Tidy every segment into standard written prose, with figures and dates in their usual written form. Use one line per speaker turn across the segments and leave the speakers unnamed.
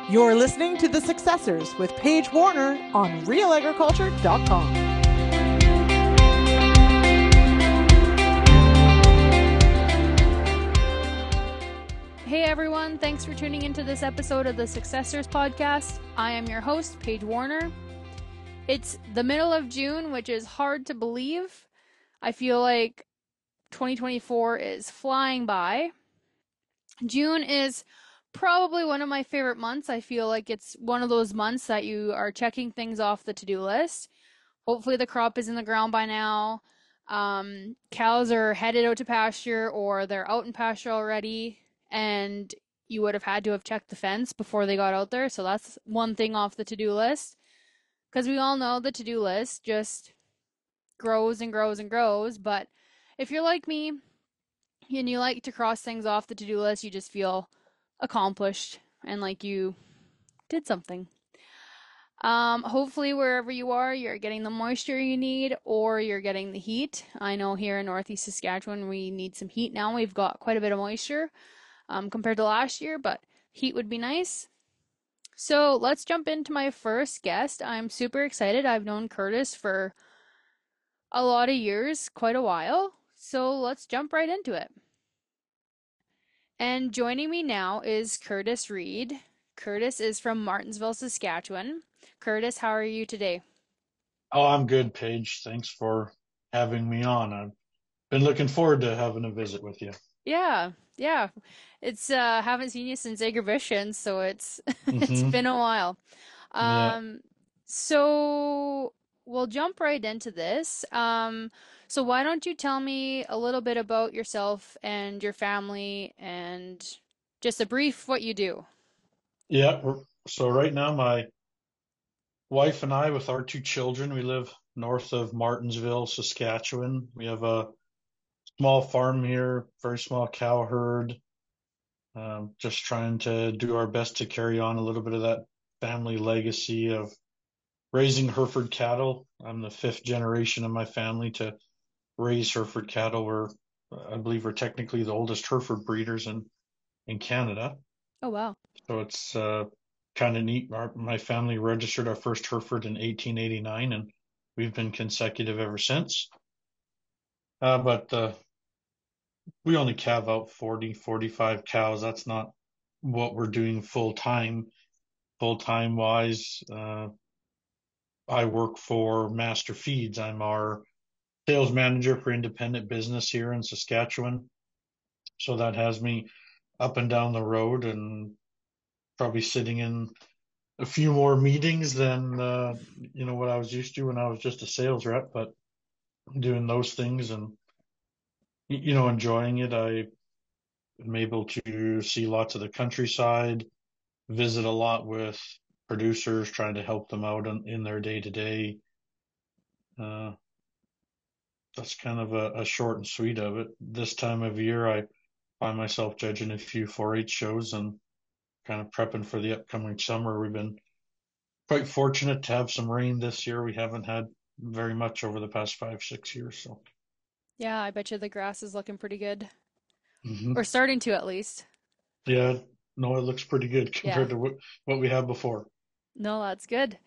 You're listening to The Successors with Paige Warner on RealAgriculture.com.
Hey everyone, thanks for tuning into this episode of the Successors Podcast. I am your host, Paige Warner. It's the middle of June, which is hard to believe. I feel like 2024 is flying by. June is probably one of my favorite months. I feel like it's one of those months that you are checking things off the to-do list. Hopefully the crop is in the ground by now. Cows are headed out to pasture or they're out in pasture already, and you would have had to have checked the fence before they got out there. So that's one thing off the to-do list. Because we all know the to-do list just grows and grows and grows. But if you're like me and you like to cross things off the to-do list, you just feel accomplished and like you did something. Hopefully wherever you are, you're getting the moisture you need or you're getting the heat. I know here in Northeast Saskatchewan, we need some heat now. We've got quite a bit of moisture compared to last year, but heat would be nice. So let's jump into my first guest. I'm super excited. I've known Kurtis for a lot of years, quite a while. So let's jump right into it. And joining me now is Kurtis Reid. Kurtis is from Martensville, Saskatchewan. Kurtis, how are you today?
Oh, I'm good, Paige. Thanks for having me on. I've been looking forward to having a visit with you.
Yeah. It's haven't seen you since Agribition, so it's it's
hmm
been a while.
Yeah.
So we'll jump right into this. So why don't you tell me a little bit about yourself and your family and just a brief what you do?
Yeah. So right now, my wife and I, with our two children, we live north of Martensville, Saskatchewan. We have a small farm here, very small cow herd. Just trying to do our best to carry on a little bit of that family legacy of raising Hereford cattle. I'm the fifth generation of my family to raise Hereford cattle. I believe we're technically the oldest Hereford breeders in Canada.
Oh wow.
So it's kind of neat. My family registered our first Hereford in 1889, and we've been consecutive ever since. But we only calve out 40, 45 cows. That's not what we're doing full time. Full time wise, I work for Masterfeeds. I'm our sales manager for independent business here in Saskatchewan. So that has me up and down the road and probably sitting in a few more meetings than what I was used to when I was just a sales rep, but doing those things and enjoying it. I am able to see lots of the countryside, visit a lot with producers, trying to help them out in their day to day. That's kind of a short and sweet of it. This time of year, I find myself judging a few 4-H shows and kind of prepping for the upcoming summer. We've been quite fortunate to have some rain this year. We haven't had very much over the past 5, 6 years. So,
Yeah, I bet you the grass is looking pretty good.
hmm
Or starting to at least.
yeah, no, it looks pretty good
Yeah.
compared to what we had before.
No, that's good.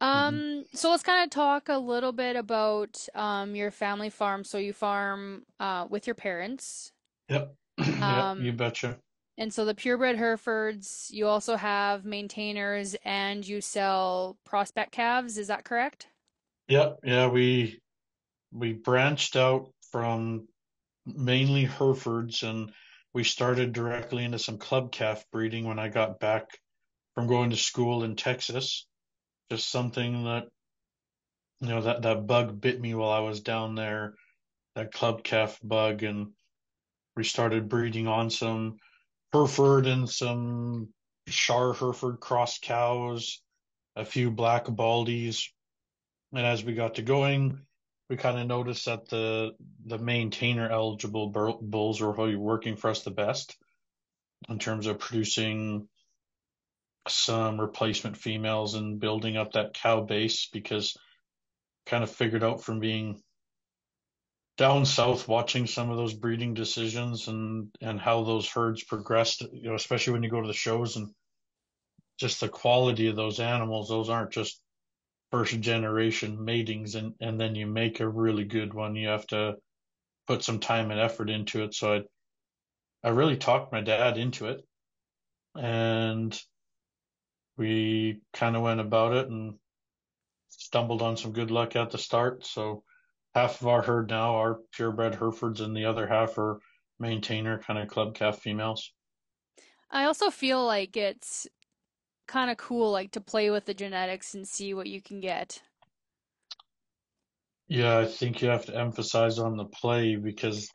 hmm
So let's kind of talk a little bit about your family farm. So you farm with your parents.
Yep, yep, you
Um,
betcha.
and so the purebred Herefords, you also have maintainers and you sell prospect calves. Is that correct?
Yep, yeah, we branched out from mainly Herefords and we started directly into some club calf breeding when I got back from going to school in Texas. Just something that that bug bit me while I was down there, that club calf bug, and we started breeding on some Hereford and some Shar Hereford cross cows, a few black baldies. And as we got to going, we kind of noticed that the maintainer eligible bulls were really working for us the best in terms of producing some replacement females and building up that cow base, because kind of figured out from being down south watching some of those breeding decisions and how those herds progressed, especially when you go to the shows and just the quality of those animals. Those aren't just first generation matings and then you make a really good one. You have to put some time and effort into it. So I really talked my dad into it, and we kind of went about it and stumbled on some good luck at the start. So half of our herd now are purebred Herefords and the other half are maintainer kind of club calf females.
I also feel like it's kind of cool, like to play with the genetics and see what you can get.
Yeah, I think you have to emphasize on the play because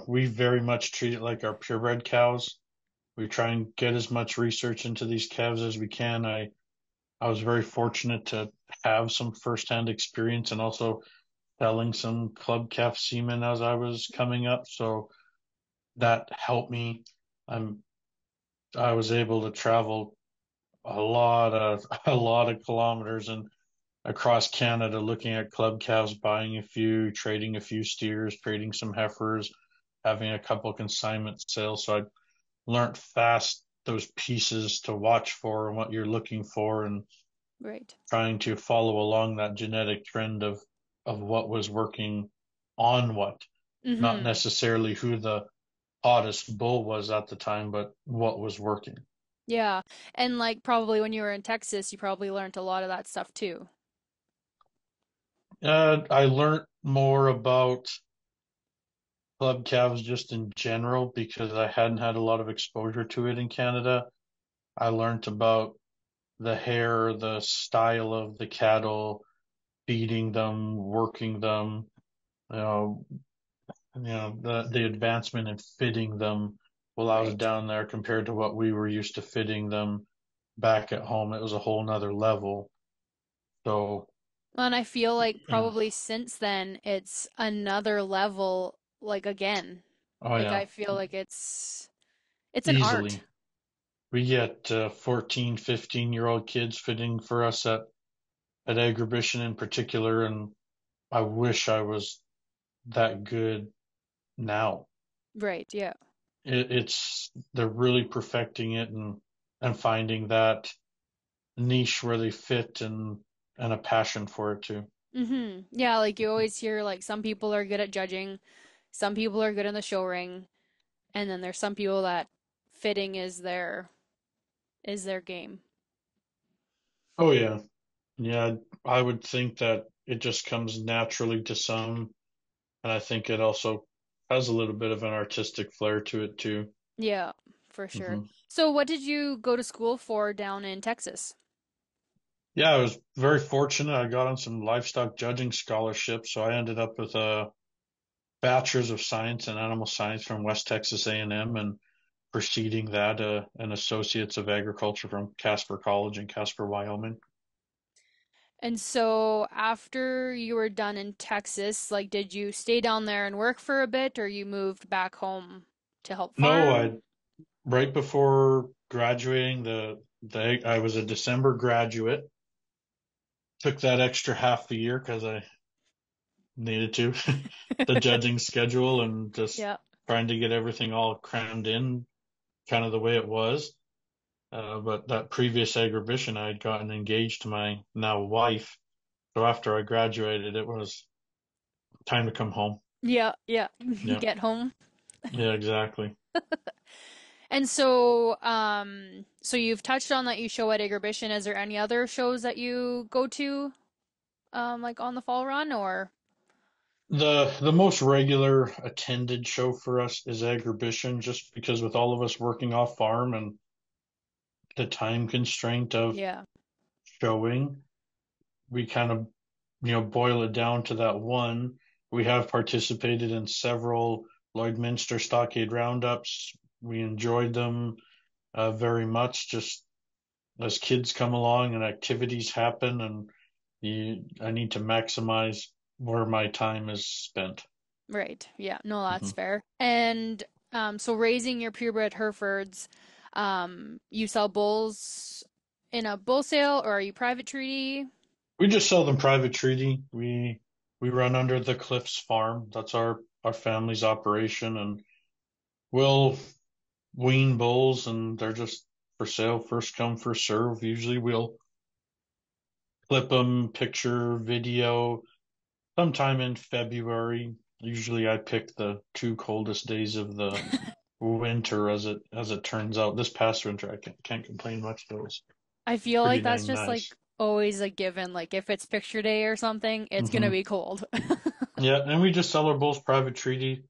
we very much treat it like our purebred cows. We try and get as much research into these calves as we can. I was very fortunate to have some firsthand experience and also selling some club calf semen as I was coming up. So that helped me. I was able to travel a lot of kilometers and across Canada looking at club calves, buying a few, trading a few steers, trading some heifers, having a couple consignment sales. So I learned fast those pieces to watch for and what you're looking for and
Right.
trying to follow along that genetic trend of what was working on what, not
Mm-hmm.
necessarily who the hottest bull was at the time, but what was working.
Yeah. And like probably when you were in Texas, you probably learned a lot of that stuff too.
I learned more about club calves just in general because I hadn't had a lot of exposure to it in Canada. I learned about the hair, the style of the cattle, feeding them, working them, you know, the advancement in fitting them while I was
Right.
down there compared to what we were used to fitting them back at home. It was a whole nother level. So,
And I feel like
yeah.
probably since then it's another level, like again.
Oh
Like
yeah,
I feel like it's an art.
easily. We get 14, 15-year-old kids fitting for us at Agribition in particular, and I wish I was that good now.
Right, yeah.
It's they're really perfecting it and finding that niche where they fit and a passion for it too.
Mm-hmm. Yeah, like you always hear like some people are good at judging, some people are good in the show ring, and then there's some people that fitting is their game.
Oh yeah. Yeah, I would think that it just comes naturally to some, and I think it also has a little bit of an artistic flair to it too.
Yeah, for sure.
Hmm.
So what did you go to school for down in Texas?
Yeah, I was very fortunate. I got on some livestock judging scholarships, so I ended up with a bachelor's of science in animal science from West Texas A&M, and preceding that, an associate's of agriculture from Casper College in Casper, Wyoming.
And so after you were done in Texas, like did you stay down there and work for a bit or you moved back home to help
No,
farm?
I right before graduating, I was a December graduate. Took that extra half a year because I needed to, the judging schedule and just
Yeah.
trying to get everything all crammed in, kind of the way it was. But that previous agribition, I had gotten engaged to my now wife. So after I graduated, it was time to come home.
Yeah, yeah.
Yeah,
Get home.
yeah, exactly.
And so, so you've touched on that you show at Agribition. Is there any other shows that you go to, like on the fall run or?
The most regular attended show for us is agribition, just because with all of us working off farm and the time constraint of
Yeah,
showing, we kind of boil it down to that one. We have participated in several Lloydminster Stockade roundups. We enjoyed them very much. Just as kids come along and activities happen, and I need to maximize where my time is spent.
right. Yeah, no, that's
Hmm.
fair. And so raising your purebred Herefords, you sell bulls in a bull sale or are you private treaty?
We just sell them private treaty. We run under the Cliffs Farm. That's our family's operation, and we'll wean bulls, and they're just for sale, first come, first serve. Usually we'll clip them, picture, video, sometime in February. Usually I pick the two coldest days of the winter as it turns out. This past winter I can't complain much. It was
I feel
pretty
like that's
dang
just
nice.
like always a given. Like if it's picture day or something, it's gonna
Hmm.
be cold.
Yeah, and we just sell our bulls private treaty.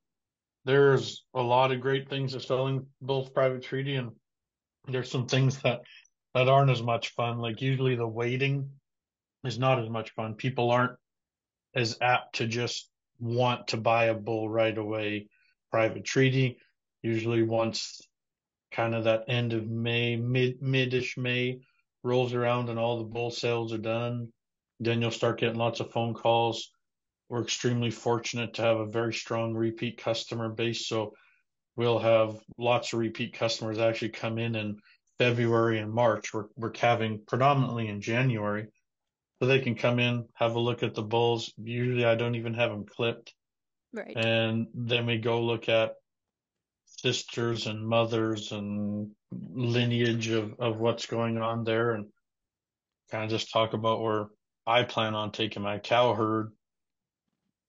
There's a lot of great things of selling bulls private treaty, and there's some things that aren't as much fun. Like usually the waiting is not as much fun. People aren't as apt to just want to buy a bull right away private treaty. Usually once kind of that end of May, midish May rolls around and all the bull sales are done, then you'll start getting lots of phone calls. We're extremely fortunate to have a very strong repeat customer base, so we'll have lots of repeat customers actually come in February and March. We're calving predominantly in January, so they can come in, have a look at the bulls. Usually I don't even have them clipped,
Right.
and then we go look at sisters and mothers and lineage of what's going on there, and kind of just talk about where I plan on taking my cow herd.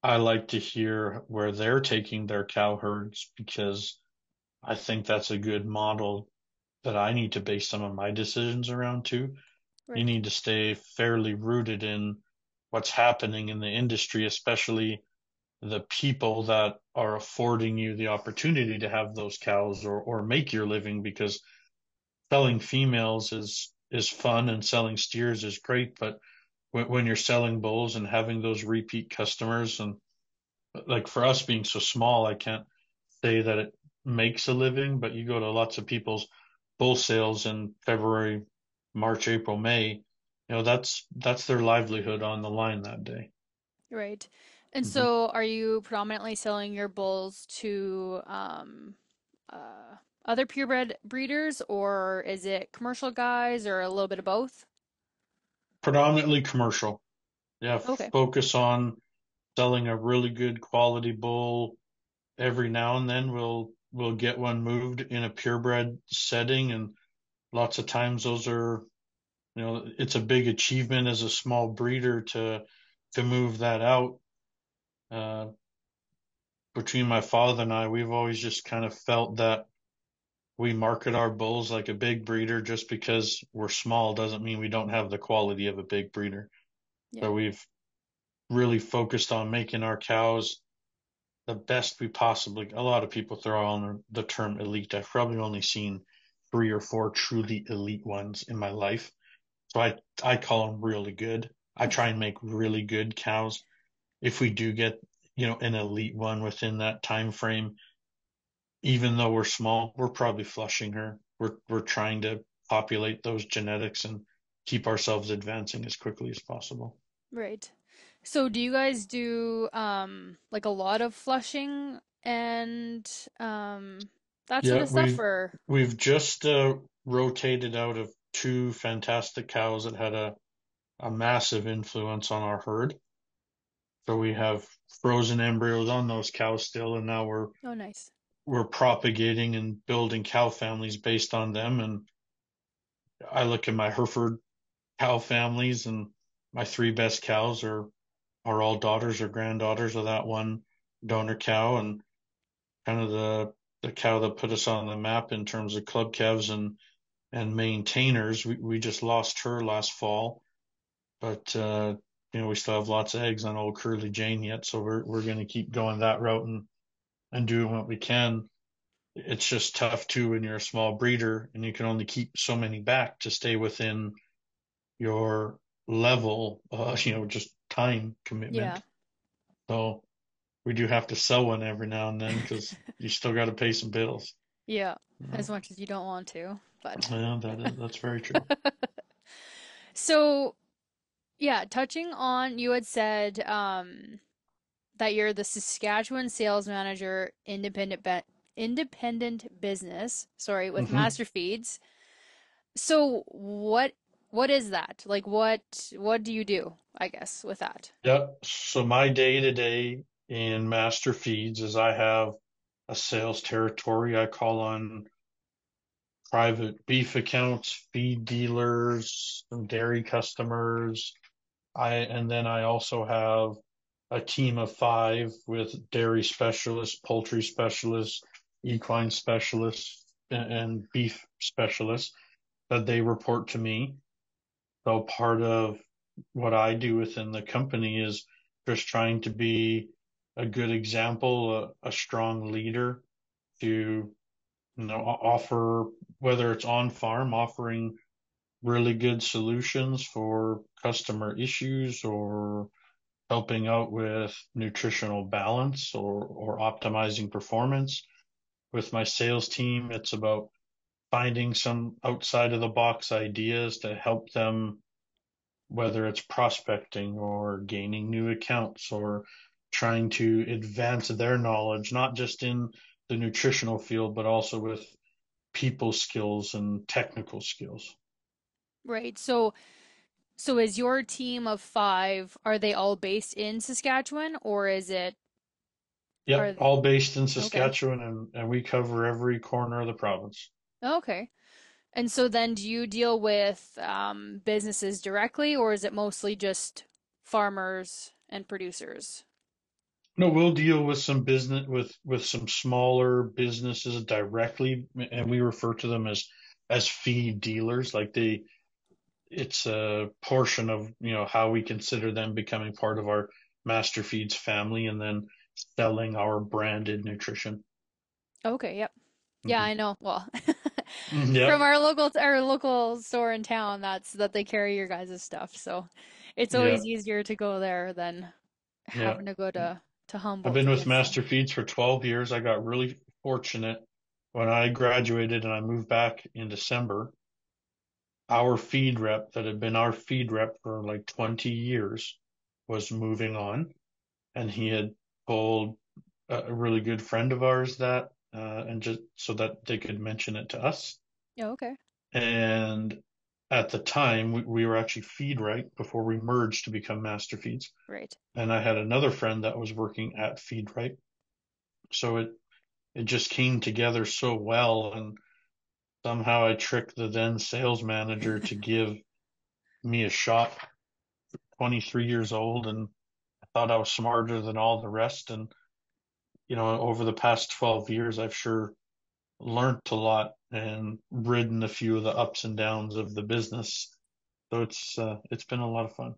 I like to hear where they're taking their cow herds because I think that's a good model that I need to base some of my decisions around too. You
Right.
need to stay fairly rooted in what's happening in the industry, especially the people that are affording you the opportunity to have those cows or make your living, because selling females is fun and selling steers is great, but when you're selling bulls and having those repeat customers, and like for us being so small, I can't say that it makes a living, but you go to lots of people's bull sales in February, March, April, May, that's their livelihood on the line that day.
Right. And
Hmm.
so are you predominantly selling your bulls to other purebred breeders, or is it commercial guys, or a little bit of both?
Predominantly commercial. Yeah,
Okay.
focus on selling a really good quality bull. Every now and then we'll get one moved in a purebred setting, and lots of times those are, it's a big achievement as a small breeder to move that out. Uh, Between my father and I, we've always just kind of felt that we market our bulls like a big breeder. Just because we're small doesn't mean we don't have the quality of a big breeder.
Yeah.
So we've really focused on making our cows the best we possibly. A lot of people throw on the term elite. I've probably only seen three or four truly elite ones in my life. So I call them really good. I try and make really good cows. If we do get, an elite one within that time frame, even though we're small, we're probably flushing her. We're trying to populate those genetics and keep ourselves advancing as quickly as possible.
Right. So do you guys do like a lot of flushing and that sort
Yeah,
of stuff, or
we've just rotated out of two fantastic cows that had a massive influence on our herd. So we have frozen embryos on those cows still, and now
oh nice.
we're propagating and building cow families based on them. And I look at my Hereford cow families, and my three best cows are all daughters or granddaughters of that one donor cow, and kind of the cow that put us on the map in terms of club calves and maintainers. We just lost her last fall, but we still have lots of eggs on old Curly Jane yet, so we're going to keep going that route and doing what we can. It's just tough too when you're a small breeder and you can only keep so many back to stay within your level, just time
Yeah.
commitment. So we do have to sell one every now and then because you still got to pay some bills.
Yeah.
Yeah,
As much as you don't want to, but
yeah, that's very true.
so yeah, touching on you had said that you're the Saskatchewan sales manager, independent business, sorry, with
Hmm.
Masterfeeds. So what is that? Like what do you do, I guess, with that?
Yeah. So my day to day in Masterfeeds is I have a sales territory. I call on private beef accounts, feed dealers, some dairy customers. And then I also have a team of 5 with dairy specialists, poultry specialists, equine specialists, and beef specialists that they report to me. So part of what I do within the company is just trying to be a good example, a strong leader to, offer, whether it's on farm, offering really good solutions for customer issues or helping out with nutritional balance or optimizing performance. With my sales team, it's about finding some outside of the box ideas to help them, whether it's prospecting or gaining new accounts or trying to advance their knowledge, not just in the nutritional field, but also with people skills and technical skills.
Right. So is your team of 5, are they all based in Saskatchewan, or is it
Yep,
are
all based in
okay.
Saskatchewan, and we cover every corner of the province.
Okay. And so then do you deal with businesses directly, or is it mostly just farmers and producers?
No, we'll deal with some business with some smaller businesses directly, and we refer to them as feed dealers. Like it's a portion of, how we consider them becoming part of our Masterfeeds family, and then selling our branded nutrition.
Okay, yep. Yeah,
Hmm.
I know. Well, from
Yep.
our local store in town, that's that they carry your guys' stuff. So it's
Yeah.
always easier to go there than
Yeah.
having to go to
I've
Humboldt
been
to
with
get some.
Masterfeeds for 12 years. I got really fortunate when I graduated and I moved back in December. Our feed rep that had been our feed rep for like 20 years was moving on, and he had told a really good friend of ours that, and just so that they could mention it to us.
Yeah, okay.
And at the time, we were actually Feed Right before we merged to become Master Feeds.
Right.
And I had another friend that was working at Feed Right. So it just came together so well. And somehow I tricked the then sales manager to give me a shot, 23 years old, and I thought I was smarter than all the rest. And, over the past 12 years, I've sure learned a lot and ridden a few of the ups and downs of the business. So it's been a lot of fun.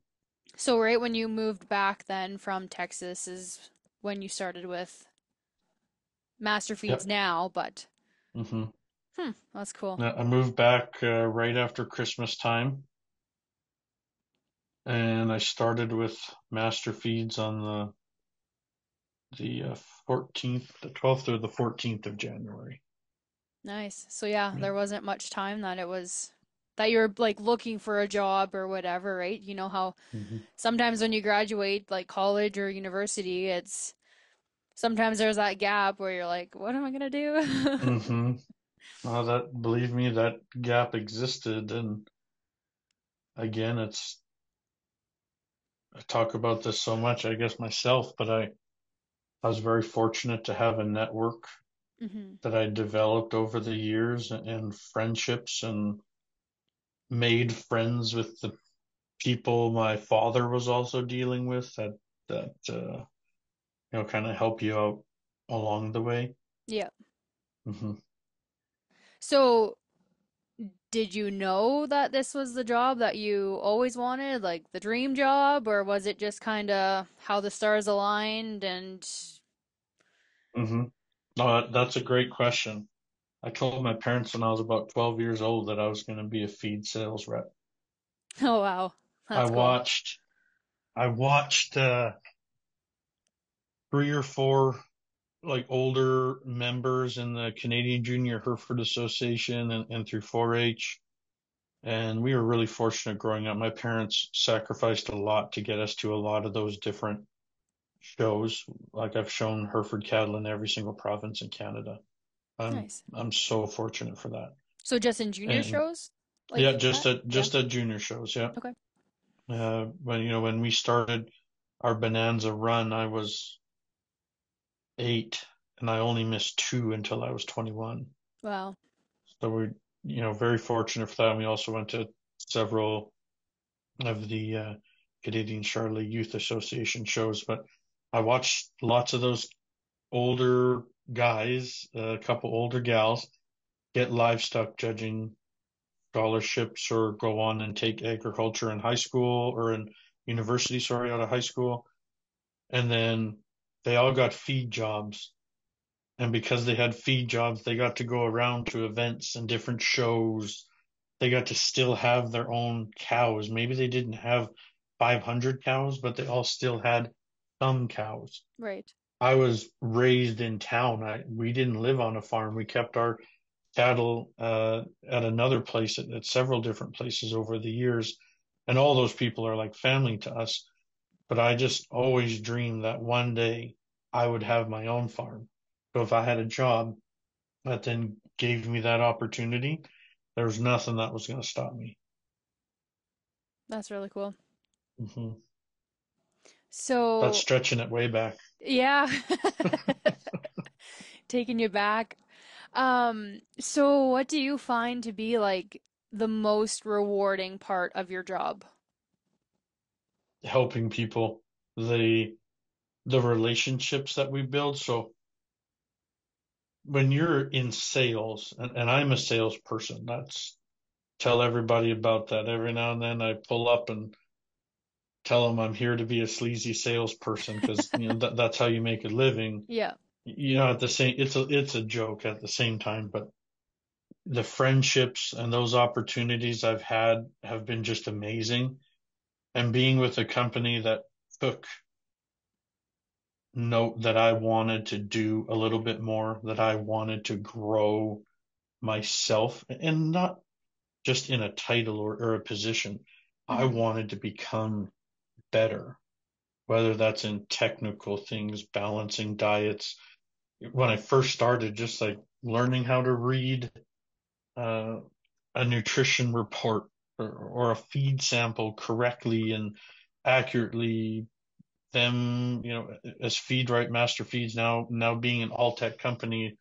So right when you moved back then from Texas is when you started with Master Feeds
Yep.
now, but
Hmm.
that's cool.
I moved back right after Christmas time, and I started with Master Feeds on the 14th, the 12th or the 14th of January.
Nice. So yeah,
Yeah.
there wasn't much time that it was that you were like looking for a job or whatever, right? You know how
Hmm.
sometimes when you graduate like college or university, it's sometimes there's that gap where you're like, what am I gonna do?
Hmm. Well, believe me, that gap existed, and again, I talk about this so much, I guess myself, but I was very fortunate to have a network
Hmm.
that I developed over the years, and friendships, and made friends with the people my father was also dealing with, that kind of help you out along the way.
Yeah.
Hmm.
So did you know that this was the job that you always wanted, like the dream job, or was it just kind of how the stars aligned and
Hmm. No, that's a great question. I told my parents when I was about 12 years old that I was going to be a feed sales rep.
oh wow,
I
that's cool.
watched, I watched 3 or 4 like older members in the Canadian Junior Hereford Association, and through 4-H. And we were really fortunate growing up. My parents sacrificed a lot to get us to a lot of those different shows. Like I've shown Hereford cattle in every single province in Canada. I'm
Nice.
I'm so fortunate for that.
So just in junior
And
shows
yeah,
like
just
that?
at
Yeah.
just at junior shows. Yeah.
Okay.
When we started our Bonanza run, I was 8, and I only missed 2 until I was 21.
Wow.
So very fortunate for that. And we also went to several of the Canadian Charlotte Youth Association shows, but I watched lots of those older guys, a couple older gals, get livestock judging scholarships or go on and take agriculture in high school or in university, sorry, out of high school. And then they all got feed jobs. And because they had feed jobs, they got to go around to events and different shows. They got to still have their own cows. Maybe they didn't have 500 cows, but they all still had some cows.
Right.
I was raised in town. We didn't live on a farm. We kept our cattle at another place, at several different places over the years. And all those people are like family to us. But I just always dreamed that one day I would have my own farm. So if I had a job that then gave me that opportunity, there was nothing that was going to stop me.
That's really cool.
Hmm.
So
That's stretching it way back.
yeah, taking you back. So what do you find to be like the most rewarding part of your job?
Helping people, the relationships that we build. So when you're in sales, and I'm a salesperson, that's tell everybody about that. Every now and then I pull up and tell them I'm here to be a sleazy salesperson because that's how you make a living.
Yeah.
At the same, it's a joke at the same time, but the friendships and those opportunities I've had have been just amazing. And being with a company that took note that I wanted to do a little bit more, that I wanted to grow myself, and not just in a title or a position. I
Hmm.
wanted to become better, whether that's in technical things, balancing diets. When I first started, just like learning how to read uh, a nutrition report or a feed sample correctly and accurately, them, as Feedright Masterfeeds now being an all tech company,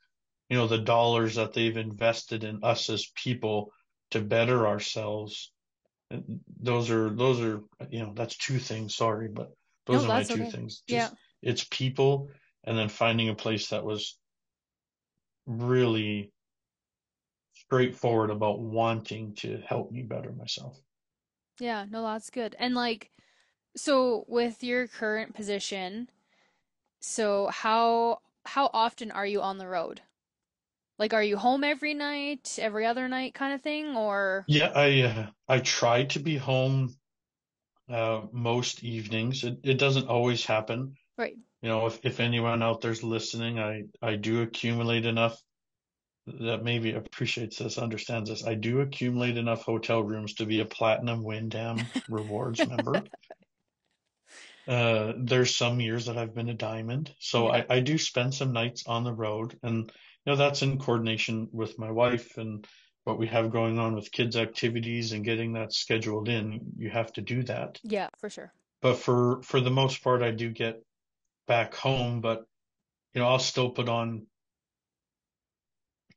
the dollars that they've invested in us as people to better ourselves. Those are, that's two things. Sorry, but those
No,
are my
that's
two
okay.
things.
Yeah.
Just it's people, and then finding a place that was really straightforward about wanting to help me better myself.
Yeah, no, that's good. And like, so with your current position, so how often are you on the road? Like, are you home every night, every other night kind of thing, or
Yeah, I try to be home most evenings. It doesn't always happen.
right?
If anyone out there's listening, I do accumulate enough that maybe appreciates this, understands this. I do accumulate enough hotel rooms to be a platinum Wyndham Rewards member. There's some years that I've been a diamond, so
Yeah.
I do spend some nights on the road, and that's in coordination with my wife and what we have going on with kids' activities and getting that scheduled in. You have to do that,
Yeah, for sure.
but for the most part, I do get back home, but I'll still put on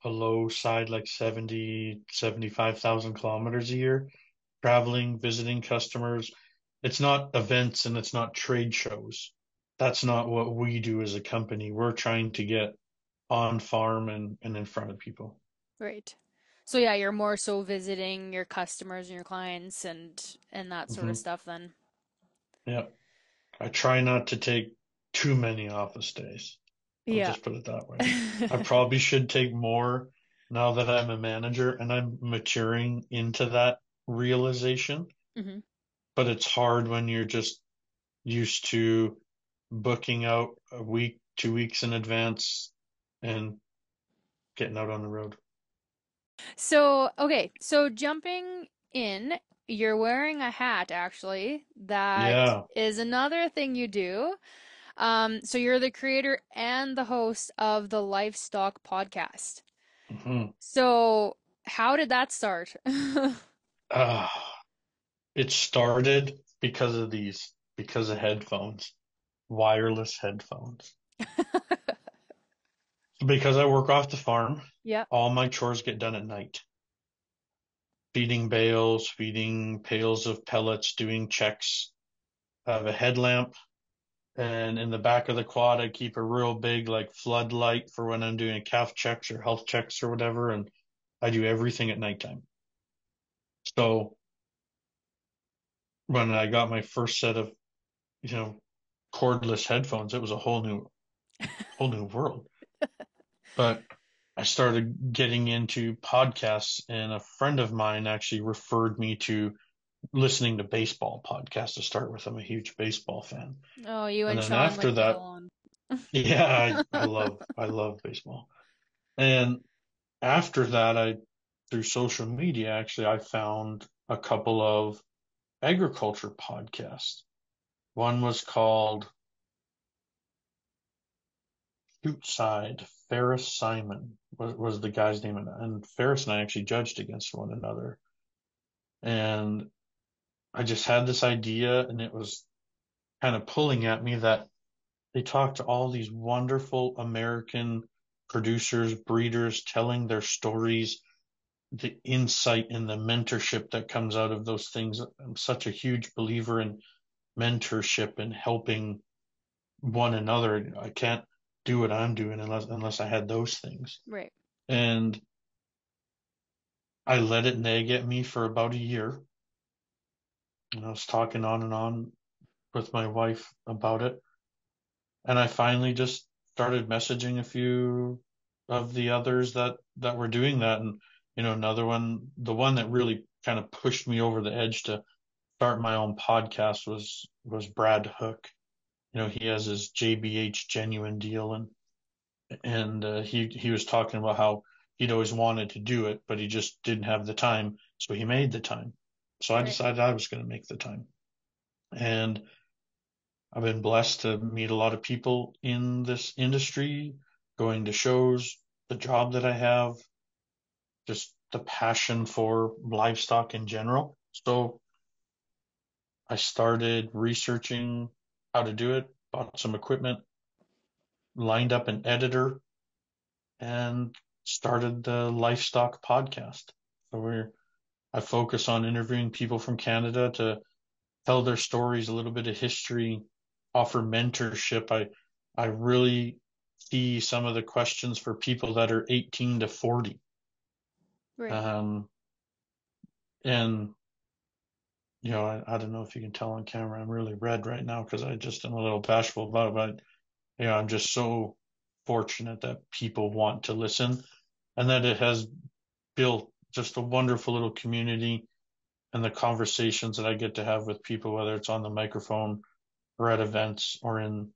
a low side like 75,000 kilometers a year, traveling, visiting customers. It's not events and it's not trade shows. That's not what we do as a company. We're trying to get on farm and in front of people.
Right. So yeah, you're more so visiting your customers and your clients and that sort of
Hmm.
stuff then.
Yeah. I try not to take too many office days. I'll
Yeah.
just put it that way. I probably should take more now that I'm a manager and I'm maturing into that realization.
Hmm.
But it's hard when you're just used to booking out a week, 2 weeks in advance and getting out on the road.
So, okay, so jumping in, you're wearing a hat actually. That
Yeah.
is another thing you do. So you're the creator and the host of the Lifestock Podcast.
Hmm.
So how did that start?
Uh, it started because of headphones, wireless headphones. Because I work off the farm,
Yeah.
all my chores get done at night. feeding bales, feeding pails of pellets, doing checks. I have a headlamp, and in the back of the quad, I keep a real big like floodlight for when I'm doing calf checks or health checks or whatever, and I do everything at nighttime. So when I got my first set of, cordless headphones, it was a whole new world. But I started getting into podcasts, and a friend of mine actually referred me to listening to baseball podcasts to start with. I'm a huge baseball fan.
Oh, you
And
and
then
Sean
after
like get
that,
along.
yeah, I love baseball. And after that, through social media, actually, I found a couple of agriculture podcasts. One was called Side. Ferris Simon was the guy's name, and Ferris and I actually judged against one another. And I just had this idea, and it was kind of pulling at me that they talked to all these wonderful American producers, breeders, telling their stories, the insight and the mentorship that comes out of those things. I'm such a huge believer in mentorship and helping one another. I can't do what I'm doing unless I had those things.
Right.
And I let it nag at me for about a year. And I was talking on and on with my wife about it. And I finally just started messaging a few of the others that were doing that. And, another one, the one that really kind of pushed me over the edge to start my own podcast was Brad Hook. He has his JBH Genuine deal, and he was talking about how he'd always wanted to do it, but he just didn't have the time, so he made the time. So I decided I was going to make the time, and I've been blessed to meet a lot of people in this industry, going to shows, the job that I have, just the passion for livestock in general. So I started researching how to do it, bought some equipment, lined up an editor, and started the Lifestock Podcast. So I focus on interviewing people from Canada to tell their stories, a little bit of history, offer mentorship. I really see some of the questions for people that are 18 to 40.
Right.
And I don't know if you can tell on camera, I'm really red right now because I just am a little bashful about it, but I'm just so fortunate that people want to listen, and that it has built just a wonderful little community, and the conversations that I get to have with people, whether it's on the microphone or at events or in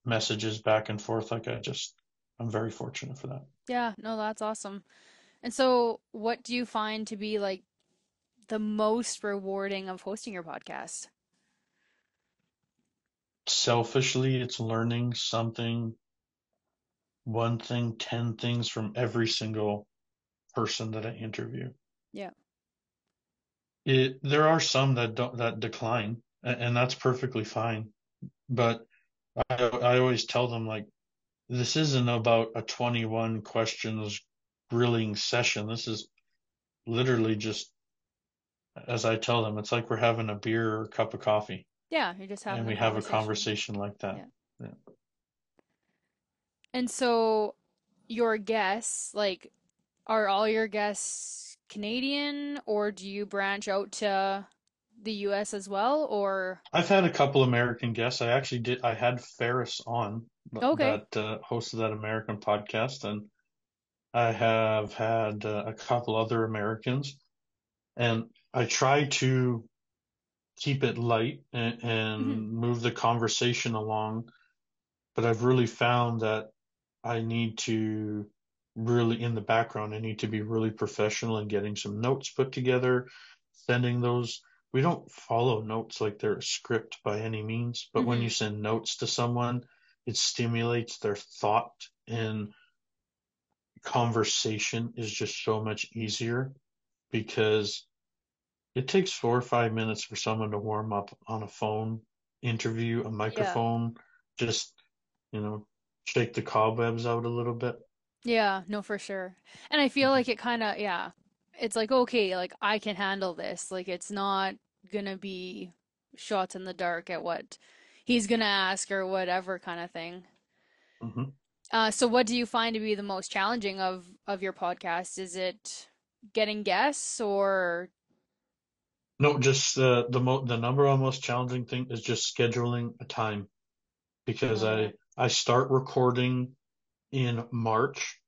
messages back and forth. I'm very fortunate for that.
Yeah, no, that's awesome. And so, what do you find to be like the most rewarding of hosting your podcast?
Selfishly, it's learning something, one thing, 10 things from every single person that I interview.
Yeah.
There are some that decline, and that's perfectly fine. But I always tell them, like, this isn't about a 21 questions grilling session. This is literally just, as I tell them, it's like we're having a beer or a cup of coffee,
Yeah, you're just having
and
a
we have a
conversation.
conversation like that.
Yeah.
Yeah.
And so, your guests, like, are all your guests Canadian, or do you branch out to the US as well, or?
I've had a couple American guests. I had Ferris on
Okay.
that hosted that American podcast, and I have had a couple other Americans, and I try to keep it light
Hmm.
and move the conversation along. But I've really found that I need to really, in the background, I need to be really professional in getting some notes put together, sending those. We don't follow notes like they're a script by any means, but when you
Hmm.
send notes to someone, it stimulates their thought, and conversation is just so much easier because it takes 4 or 5 minutes for someone to warm up on a phone interview, a
Yeah.
microphone, just, you know, shake the cobwebs out a little bit.
Yeah, no, for sure. And I feel like it kind of, yeah, it's like, okay, like I can handle this. Like it's not gonna be shots in the dark at what he's gonna ask or whatever kind of thing.
Hmm.
So what do you find to be the most challenging of your podcast? Is it getting guests or
No, just the number one most challenging thing is just scheduling a time, because
okay.
I start recording in March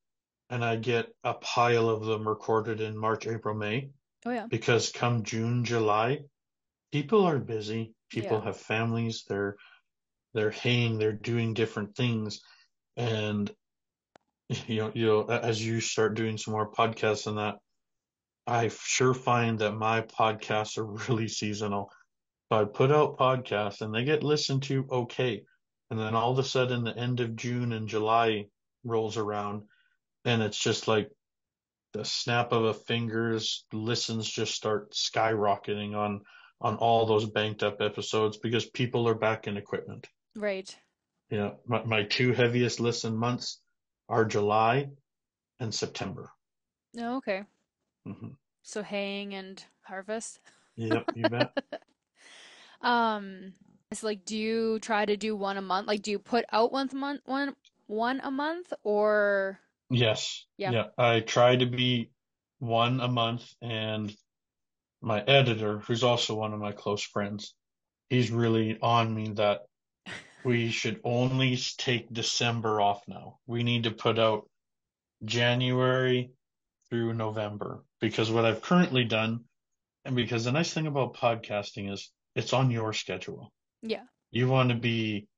and I get a pile of them recorded in March, April, May,
Oh yeah.
because come June, July, people are busy. People
Yeah.
have families. They're haying. They're doing different things, and as you start doing some more podcasts and that, I sure find that my podcasts are really seasonal. So I put out podcasts and they get listened to okay. And then all of a sudden the end of June and July rolls around and it's just like the snap of a fingers, listens just start skyrocketing on all those banked up episodes because people are back in equipment.
Right.
My two heaviest listen months are July and September.
Oh, okay.
Hmm.
So haying and harvest.
Yep, you bet.
It's like, do you try to do one a month? Like, do you put out one a month or
Yes.
yeah.
Yeah. I try to be one a month, and my editor, who's also one of my close friends, he's really on me that we should only take December off now. We need to put out January through November, because what I've currently done, and because the nice thing about podcasting is it's on your schedule.
Yeah.
You want to be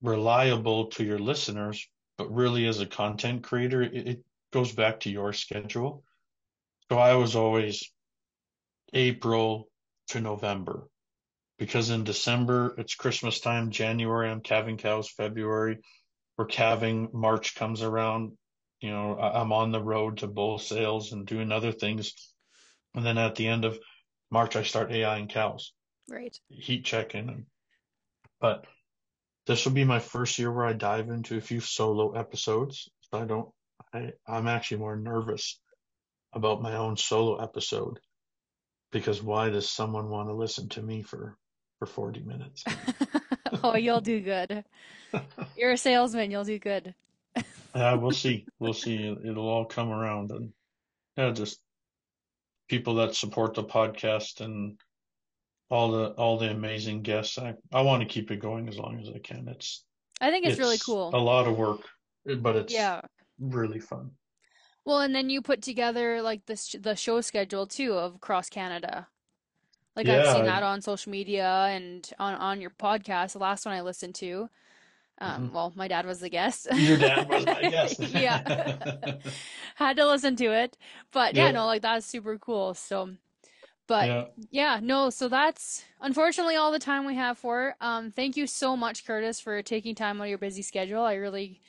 reliable to your listeners, but really as a content creator, it goes back to your schedule. So I was always April to November, because in December it's Christmas time. January I'm calving cows. February we're calving. March comes around. I'm on the road to bull sales and doing other things. And then at the end of March I start AIing cows,
Right.
heat checking. But this will be my first year where I dive into a few solo episodes. So I'm actually more nervous about my own solo episode, because why does someone want to listen to me for 40 minutes?
Oh, you'll do good. You're a salesman, you'll do good.
We'll see. We'll see. It'll all come around. And yeah, just people that support the podcast and all the amazing guests. I want to keep it going as long as I can.
I think it's really
It's
cool.
a lot of work, but it's
Yeah.
really fun.
Well, and then you put together like the show schedule too of Cross Canada. Like I've seen
Yeah.
that on social media and on your podcast. The last one I listened to.
Mhm.
Well, my dad was the guest.
Your dad was my guest.
Yeah. Had to listen to it. But yeah,
Yeah.
no, like that's super cool. So, but
Yeah.
yeah, no, so that's unfortunately all the time we have for. Thank you so much, Kurtis, for taking time out of your busy schedule. I really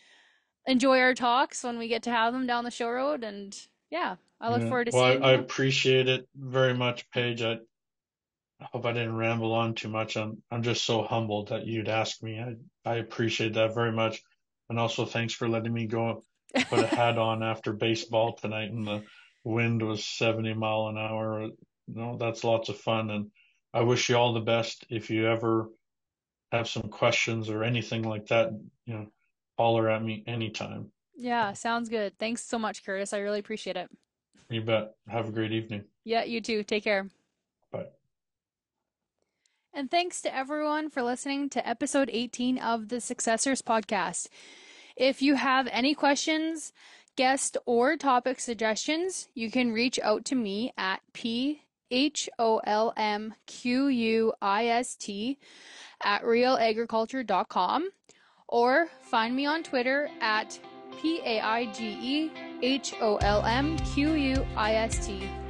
enjoy our talks when we get to have them down the show road, and yeah, I look
Yeah.
forward to
Well,
seeing
I
you.
appreciate it very much, Paige. I hope I didn't ramble on too much. I'm just so humbled that you'd ask me. I appreciate that very much. And also thanks for letting me go put a hat on after baseball tonight and the wind was 70 mile an hour. That's lots of fun. And I wish you all the best. If you ever have some questions or anything like that, holler at me anytime.
Yeah, sounds good. Thanks so much, Kurtis. I really appreciate it.
You bet. Have a great evening.
Yeah, you too. Take care.
Bye.
And thanks to everyone for listening to episode 18 of the Successors podcast. If you have any questions, guest or topic suggestions, you can reach out to me at PHOLMQUIST@realagriculture.com or find me on Twitter at PAIGEHOLMQUIST.